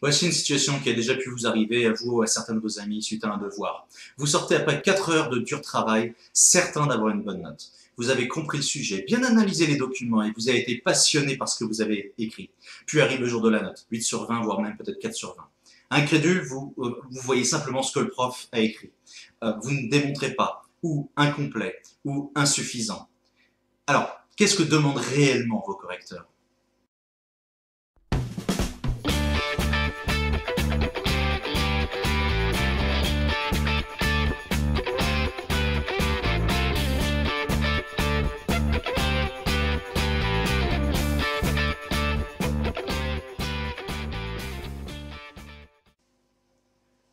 Voici une situation qui a déjà pu vous arriver à vous ou à certains de vos amis suite à un devoir. Vous sortez après 4 heures de dur travail, certain d'avoir une bonne note. Vous avez compris le sujet, bien analysé les documents et vous avez été passionné par ce que vous avez écrit. Puis arrive le jour de la note, 8 sur 20, voire même peut-être 4 sur 20. Incrédule, vous voyez simplement ce que le prof a écrit. Vous ne démontrez pas, ou incomplet, ou insuffisant. Alors, qu'est-ce que demandent réellement vos correcteurs ?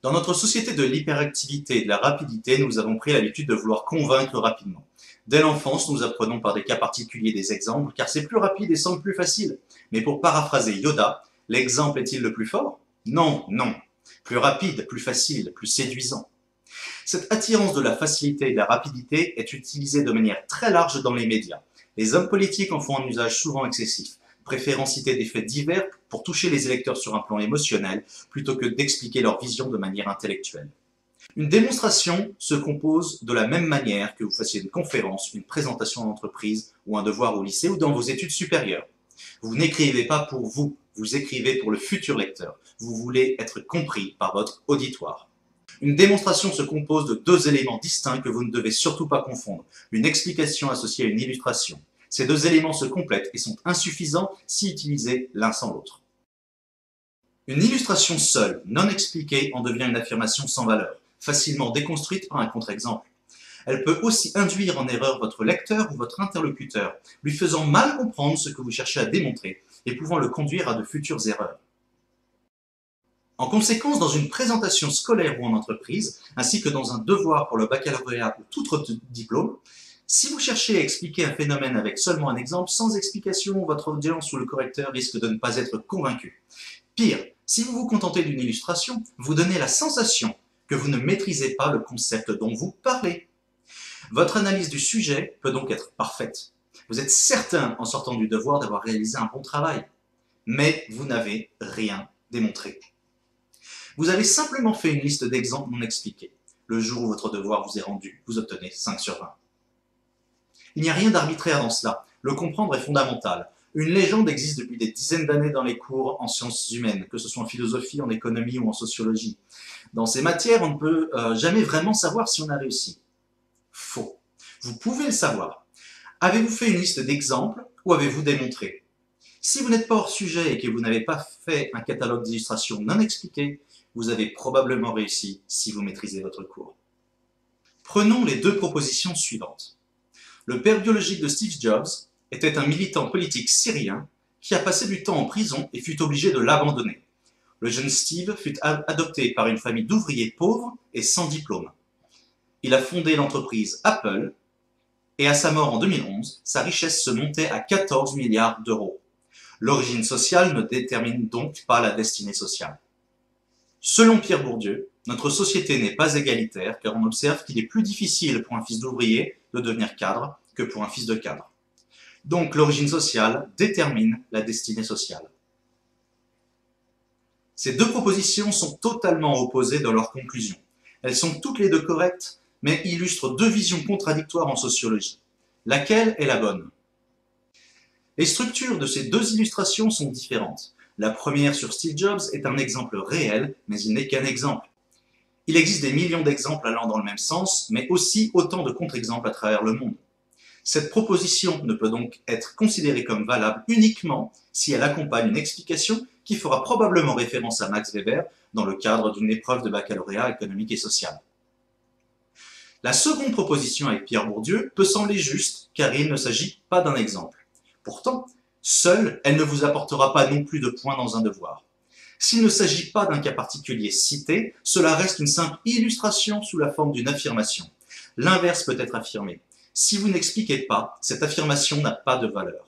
Dans notre société de l'hyperactivité et de la rapidité, nous avons pris l'habitude de vouloir convaincre rapidement. Dès l'enfance, nous apprenons par des cas particuliers des exemples, car c'est plus rapide et semble plus facile. Mais pour paraphraser Yoda, l'exemple est-il le plus fort ? Non, non. Plus rapide, plus facile, plus séduisant. Cette attirance de la facilité et de la rapidité est utilisée de manière très large dans les médias. Les hommes politiques en font un usage souvent excessif, préférant citer des faits divers pour toucher les électeurs sur un plan émotionnel, plutôt que d'expliquer leur vision de manière intellectuelle. Une démonstration se compose de la même manière que vous fassiez une conférence, une présentation en entreprise ou un devoir au lycée ou dans vos études supérieures. Vous n'écrivez pas pour vous, vous écrivez pour le futur lecteur. Vous voulez être compris par votre auditoire. Une démonstration se compose de 2 éléments distincts que vous ne devez surtout pas confondre. Une explication associée à une illustration. Ces 2 éléments se complètent et sont insuffisants si utilisés l'un sans l'autre. Une illustration seule, non expliquée, en devient une affirmation sans valeur, facilement déconstruite par un contre-exemple. Elle peut aussi induire en erreur votre lecteur ou votre interlocuteur, lui faisant mal comprendre ce que vous cherchez à démontrer et pouvant le conduire à de futures erreurs. En conséquence, dans une présentation scolaire ou en entreprise, ainsi que dans un devoir pour le baccalauréat ou tout autre diplôme, si vous cherchez à expliquer un phénomène avec seulement un exemple, sans explication, votre audience ou le correcteur risque de ne pas être convaincu. Pire, si vous vous contentez d'une illustration, vous donnez la sensation que vous ne maîtrisez pas le concept dont vous parlez. Votre analyse du sujet peut donc être parfaite. Vous êtes certain, en sortant du devoir, d'avoir réalisé un bon travail. Mais vous n'avez rien démontré. Vous avez simplement fait une liste d'exemples non expliqués. Le jour où votre devoir vous est rendu, vous obtenez 5 sur 20. Il n'y a rien d'arbitraire dans cela. Le comprendre est fondamental. Une légende existe depuis des dizaines d'années dans les cours en sciences humaines, que ce soit en philosophie, en économie ou en sociologie. Dans ces matières, on ne peut jamais vraiment savoir si on a réussi. Faux. Vous pouvez le savoir. Avez-vous fait une liste d'exemples ou avez-vous démontré ? Si vous n'êtes pas hors sujet et que vous n'avez pas fait un catalogue d'illustrations non expliqué, vous avez probablement réussi si vous maîtrisez votre cours. Prenons les 2 propositions suivantes. Le père biologique de Steve Jobs était un militant politique syrien qui a passé du temps en prison et fut obligé de l'abandonner. Le jeune Steve fut adopté par une famille d'ouvriers pauvres et sans diplôme. Il a fondé l'entreprise Apple et à sa mort en 2011, sa richesse se montait à 14 milliards d'euros. L'origine sociale ne détermine donc pas la destinée sociale. Selon Pierre Bourdieu, notre société n'est pas égalitaire car on observe qu'il est plus difficile pour un fils d'ouvrier de devenir cadre que pour un fils de cadre. Donc l'origine sociale détermine la destinée sociale. Ces 2 propositions sont totalement opposées dans leurs conclusions. Elles sont toutes les 2 correctes, mais illustrent 2 visions contradictoires en sociologie. Laquelle est la bonne ? Les structures de ces 2 illustrations sont différentes. La première sur Steve Jobs est un exemple réel, mais il n'est qu'un exemple. Il existe des millions d'exemples allant dans le même sens, mais aussi autant de contre-exemples à travers le monde. Cette proposition ne peut donc être considérée comme valable uniquement si elle accompagne une explication qui fera probablement référence à Max Weber dans le cadre d'une épreuve de baccalauréat économique et social. La seconde proposition avec Pierre Bourdieu peut sembler juste car il ne s'agit pas d'un exemple. Pourtant, seule, elle ne vous apportera pas non plus de points dans un devoir. S'il ne s'agit pas d'un cas particulier cité, cela reste une simple illustration sous la forme d'une affirmation. L'inverse peut être affirmé. Si vous n'expliquez pas, cette affirmation n'a pas de valeur.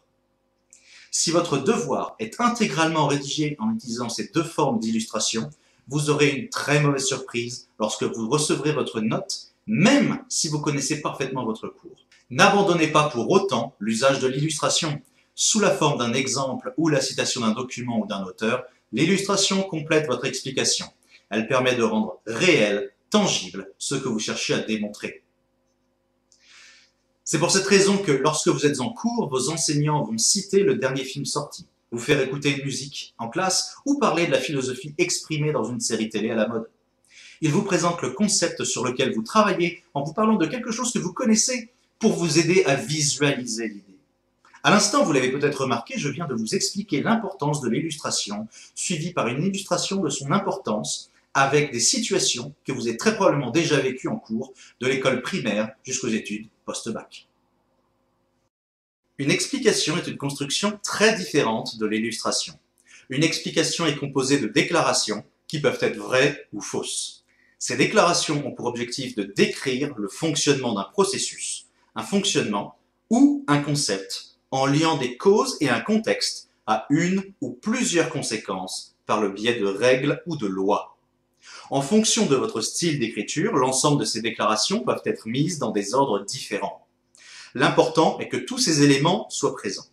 Si votre devoir est intégralement rédigé en utilisant ces 2 formes d'illustration, vous aurez une très mauvaise surprise lorsque vous recevrez votre note, même si vous connaissez parfaitement votre cours. N'abandonnez pas pour autant l'usage de l'illustration. Sous la forme d'un exemple ou la citation d'un document ou d'un auteur, L'illustration complète votre explication. Elle permet de rendre réel, tangible, ce que vous cherchez à démontrer. C'est pour cette raison que lorsque vous êtes en cours, vos enseignants vont citer le dernier film sorti, vous faire écouter une musique en classe ou parler de la philosophie exprimée dans une série télé à la mode. Ils vous présentent le concept sur lequel vous travaillez en vous parlant de quelque chose que vous connaissez pour vous aider à visualiser l'idée. À l'instant, vous l'avez peut-être remarqué, je viens de vous expliquer l'importance de l'illustration, suivie par une illustration de son importance, avec des situations que vous avez très probablement déjà vécues en cours, de l'école primaire jusqu'aux études post-bac. Une explication est une construction très différente de l'illustration. Une explication est composée de déclarations qui peuvent être vraies ou fausses. Ces déclarations ont pour objectif de décrire le fonctionnement d'un processus, un fonctionnement ou un concept, en liant des causes et un contexte à une ou plusieurs conséquences par le biais de règles ou de lois. En fonction de votre style d'écriture, l'ensemble de ces déclarations peuvent être mises dans des ordres différents. L'important est que tous ces éléments soient présents.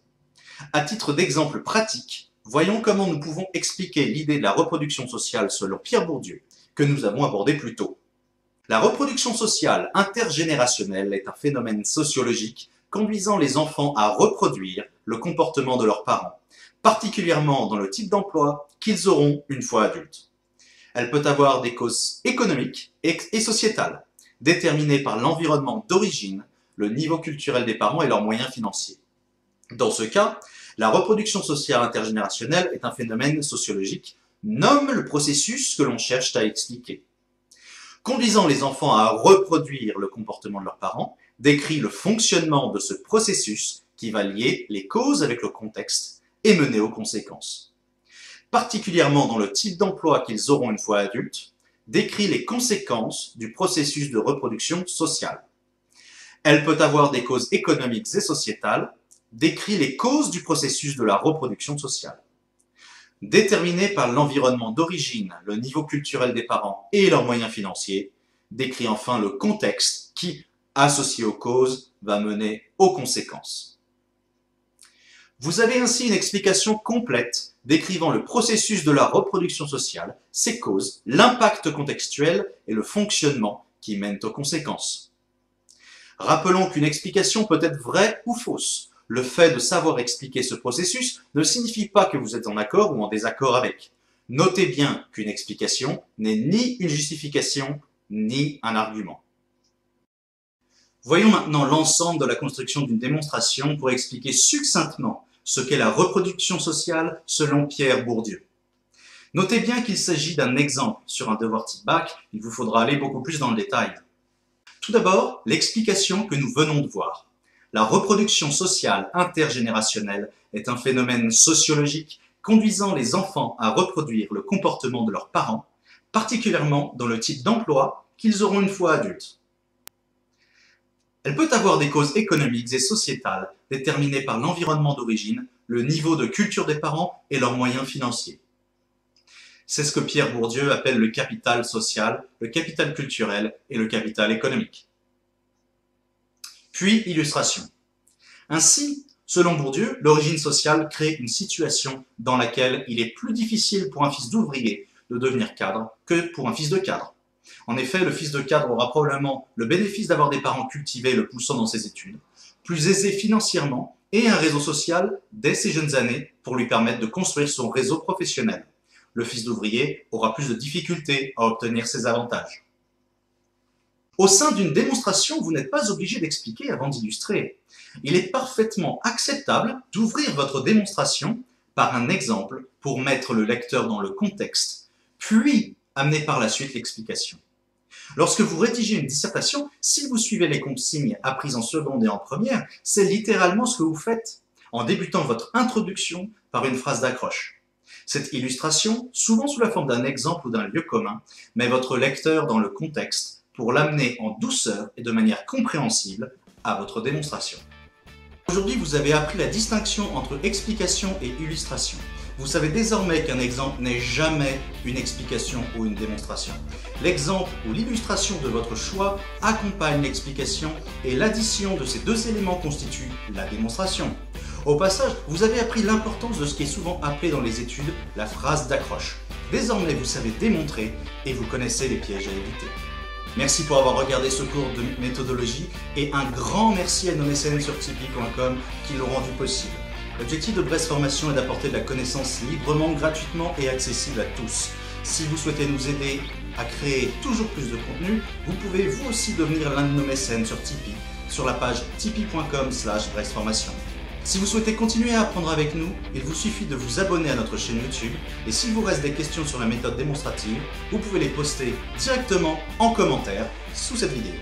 À titre d'exemple pratique, voyons comment nous pouvons expliquer l'idée de la reproduction sociale selon Pierre Bourdieu, que nous avons abordé plus tôt. La reproduction sociale intergénérationnelle est un phénomène sociologique conduisant les enfants à reproduire le comportement de leurs parents, particulièrement dans le type d'emploi qu'ils auront une fois adultes. Elle peut avoir des causes économiques et sociétales, déterminées par l'environnement d'origine, le niveau culturel des parents et leurs moyens financiers. Dans ce cas, la reproduction sociale intergénérationnelle est un phénomène sociologique, nomme le processus que l'on cherche à expliquer. Conduisant les enfants à reproduire le comportement de leurs parents, décrit le fonctionnement de ce processus qui va lier les causes avec le contexte et mener aux conséquences. Particulièrement dans le type d'emploi qu'ils auront une fois adultes, décrit les conséquences du processus de reproduction sociale. Elle peut avoir des causes économiques et sociétales, décrit les causes du processus de la reproduction sociale. Déterminée par l'environnement d'origine, le niveau culturel des parents et leurs moyens financiers, décrit enfin le contexte qui, associé aux causes, va mener aux conséquences. Vous avez ainsi une explication complète décrivant le processus de la reproduction sociale, ses causes, l'impact contextuel et le fonctionnement qui mènent aux conséquences. Rappelons qu'une explication peut être vraie ou fausse. Le fait de savoir expliquer ce processus ne signifie pas que vous êtes en accord ou en désaccord avec. Notez bien qu'une explication n'est ni une justification, ni un argument. Voyons maintenant l'ensemble de la construction d'une démonstration pour expliquer succinctement ce qu'est la reproduction sociale selon Pierre Bourdieu. Notez bien qu'il s'agit d'un exemple sur un devoir type bac, il vous faudra aller beaucoup plus dans le détail. Tout d'abord, l'explication que nous venons de voir. La reproduction sociale intergénérationnelle est un phénomène sociologique conduisant les enfants à reproduire le comportement de leurs parents, particulièrement dans le type d'emploi qu'ils auront une fois adultes. Elle peut avoir des causes économiques et sociétales déterminées par l'environnement d'origine, le niveau de culture des parents et leurs moyens financiers. C'est ce que Pierre Bourdieu appelle le capital social, le capital culturel et le capital économique. Puis, illustration. Ainsi, selon Bourdieu, l'origine sociale crée une situation dans laquelle il est plus difficile pour un fils d'ouvrier de devenir cadre que pour un fils de cadre. En effet, le fils de cadre aura probablement le bénéfice d'avoir des parents cultivés le poussant dans ses études, plus aisé financièrement et un réseau social dès ses jeunes années pour lui permettre de construire son réseau professionnel. Le fils d'ouvrier aura plus de difficultés à obtenir ces avantages. Au sein d'une démonstration, vous n'êtes pas obligé d'expliquer avant d'illustrer. Il est parfaitement acceptable d'ouvrir votre démonstration par un exemple pour mettre le lecteur dans le contexte, puis amener par la suite l'explication. Lorsque vous rédigez une dissertation, si vous suivez les consignes apprises en seconde et en première, c'est littéralement ce que vous faites, en débutant votre introduction par une phrase d'accroche. Cette illustration, souvent sous la forme d'un exemple ou d'un lieu commun, met votre lecteur dans le contexte pour l'amener en douceur et de manière compréhensible à votre démonstration. Aujourd'hui, vous avez appris la distinction entre explication et illustration. Vous savez désormais qu'un exemple n'est jamais une explication ou une démonstration. L'exemple ou l'illustration de votre choix accompagne l'explication et l'addition de ces deux éléments constitue la démonstration. Au passage, vous avez appris l'importance de ce qui est souvent appelé dans les études la phrase d'accroche. Désormais, vous savez démontrer et vous connaissez les pièges à éviter. Merci pour avoir regardé ce cours de méthodologie et un grand merci à nos mécènes sur Tipeee.com qui l'ont rendu possible. L'objectif de Brest Formation est d'apporter de la connaissance librement, gratuitement et accessible à tous. Si vous souhaitez nous aider à créer toujours plus de contenu, vous pouvez vous aussi devenir l'un de nos mécènes sur Tipeee, sur la page tipeee.com/brestformation. Si vous souhaitez continuer à apprendre avec nous, il vous suffit de vous abonner à notre chaîne YouTube et s'il vous reste des questions sur la méthode démonstrative, vous pouvez les poster directement en commentaire sous cette vidéo.